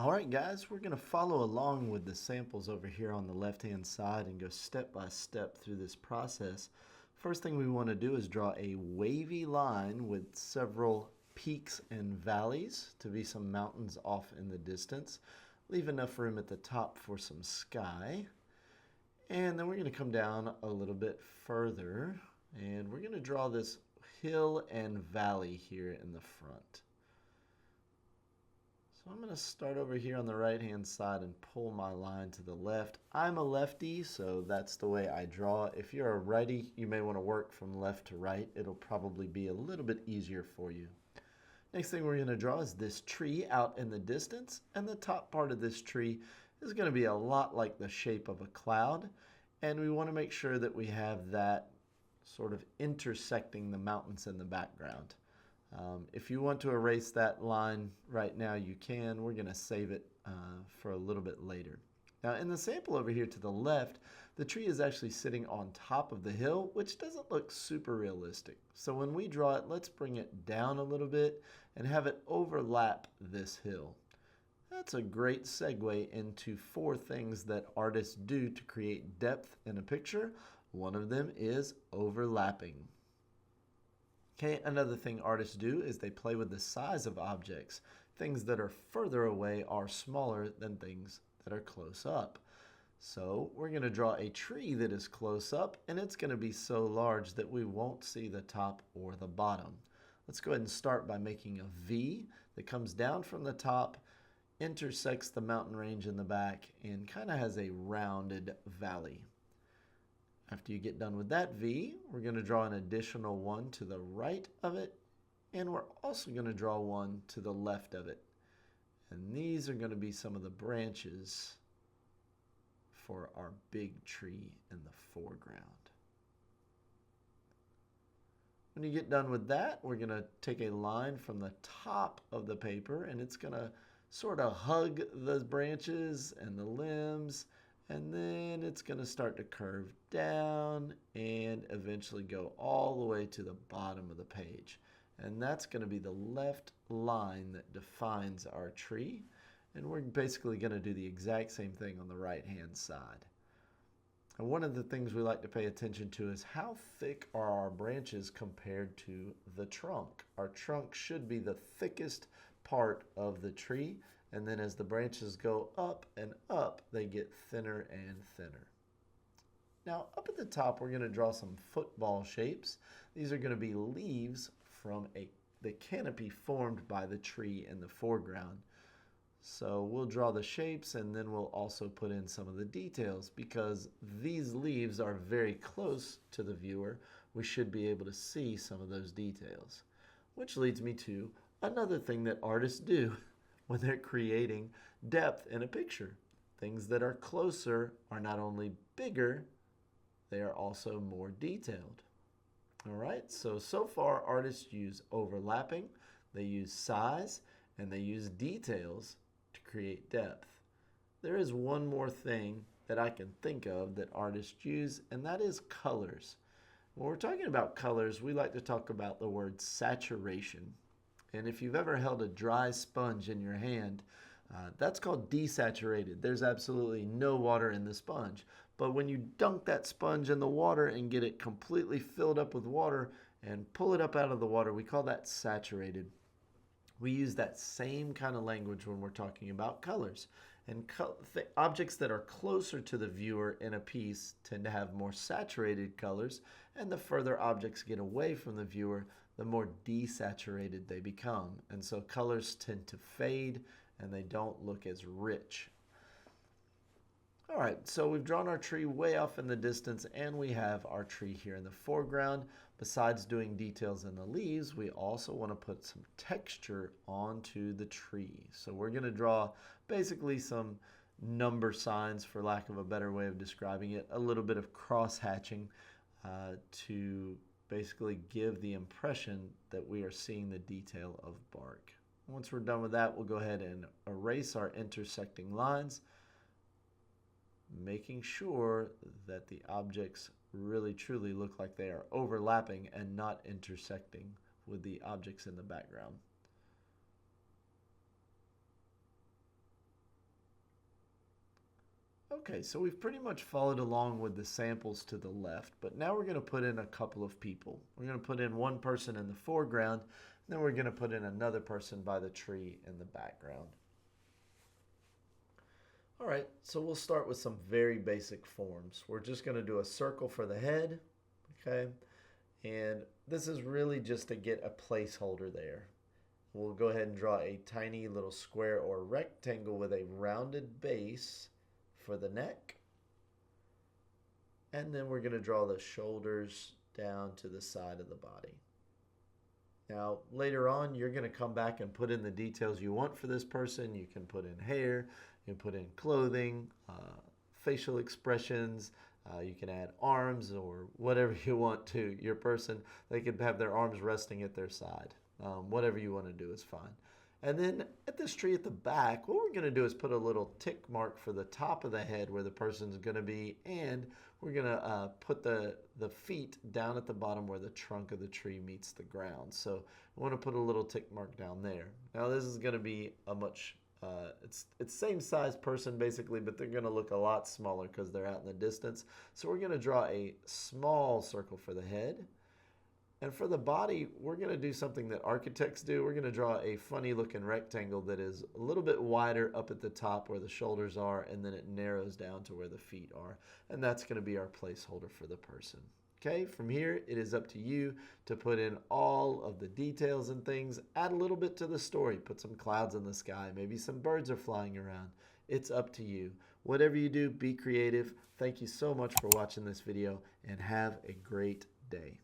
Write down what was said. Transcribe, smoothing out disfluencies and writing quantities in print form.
Alright guys, we're going to follow along with the samples over here on the left hand side and go step by step through this process. First thing we want to do is draw a wavy line with several peaks and valleys to be some mountains off in the distance. Leave enough room at the top for some sky. And then we're going to come down a little bit further and we're going to draw this hill and valley here in the front. So I'm going to start over here on the right hand side and pull my line to the left. I'm a lefty, so that's the way I draw. If you're a righty, you may want to work from left to right. It'll probably be a little bit easier for you. Next thing we're going to draw is this tree out in the distance, and the top part of this tree is going to be a lot like the shape of a cloud, and we want to make sure that we have that sort of intersecting the mountains in the background. If you want to erase that line right now, you can. We're going to save it for a little bit later. Now, in the sample over here to the left, the tree is actually sitting on top of the hill, which doesn't look super realistic. So when we draw it, let's bring it down a little bit and have it overlap this hill. That's a great segue into 4 things that artists do to create depth in a picture. One of them is overlapping. Okay, another thing artists do is they play with the size of objects. Things that are further away are smaller than things that are close up. So we're going to draw a tree that is close up, and it's going to be so large that we won't see the top or the bottom. Let's go ahead and start by making a V that comes down from the top, intersects the mountain range in the back, and kind of has a rounded valley. After you get done with that V, we're going to draw an additional one to the right of it, and we're also going to draw one to the left of it. And these are going to be some of the branches for our big tree in the foreground. When you get done with that, we're going to take a line from the top of the paper, and it's going to sort of hug the branches and the limbs, and then it's going to start to curve down and eventually go all the way to the bottom of the page. And that's going to be the left line that defines our tree. And we're basically going to do the exact same thing on the right hand side. And one of the things we like to pay attention to is how thick are our branches compared to the trunk. Our trunk should be the thickest part of the tree, and then as the branches go up and up, they get thinner and thinner. Now up at the top, we're going to draw some football shapes. These are going to be leaves from the canopy formed by the tree in the foreground. So we'll draw the shapes, and then we'll also put in some of the details. Because these leaves are very close to the viewer, we should be able to see some of those details. Which leads me to another thing that artists do when they're creating depth in a picture. Things that are closer are not only bigger, they are also more detailed. All right, so far artists use overlapping, they use size, and they use details to create depth. There is one more thing that I can think of that artists use, and that is colors. When we're talking about colors, we like to talk about the word saturation. And if you've ever held a dry sponge in your hand, that's called desaturated. There's absolutely no water in the sponge. But when you dunk that sponge in the water and get it completely filled up with water and pull it up out of the water, we call that saturated. We use that same kind of language when we're talking about colors. And objects that are closer to the viewer in a piece tend to have more saturated colors, and the further objects get away from the viewer, the more desaturated they become. And so colors tend to fade and they don't look as rich. All right, so we've drawn our tree way off in the distance, and we have our tree here in the foreground. Besides doing details in the leaves, we also want to put some texture onto the tree. So we're going to draw basically some number signs, for lack of a better way of describing it, a little bit of cross-hatching to basically give the impression that we are seeing the detail of bark. Once we're done with that, we'll go ahead and erase our intersecting lines, making sure that the objects really truly look like they are overlapping and not intersecting with the objects in the background. Okay, so we've pretty much followed along with the samples to the left, but now we're going to put in a couple of people. We're going to put in one person in the foreground, and then we're going to put in another person by the tree in the background. All right, so we'll start with some very basic forms. We're just going to do a circle for the head, okay? And this is really just to get a placeholder there. We'll go ahead and draw a tiny little square or rectangle with a rounded base for the neck. And then we're going to draw the shoulders down to the side of the body. Now, later on, you're going to come back and put in the details you want for this person. You can put in hair, you can put in clothing, facial expressions, you can add arms or whatever you want to your person. They could have their arms resting at their side. Whatever you want to do is fine. And then at this tree at the back, what we're going to do is put a little tick mark for the top of the head where the person's going to be, and we're going to put the feet down at the bottom where the trunk of the tree meets the ground. So I want to put a little tick mark down there. Now this is going to be a much, it's same size person basically, but they're going to look a lot smaller because they're out in the distance. So we're going to draw a small circle for the head. And for the body, we're going to do something that architects do. We're going to draw a funny looking rectangle that is a little bit wider up at the top where the shoulders are, and then it narrows down to where the feet are. And that's going to be our placeholder for the person. Okay, from here, it is up to you to put in all of the details and things. Add a little bit to the story. Put some clouds in the sky. Maybe some birds are flying around. It's up to you. Whatever you do, be creative. Thank you so much for watching this video, and have a great day.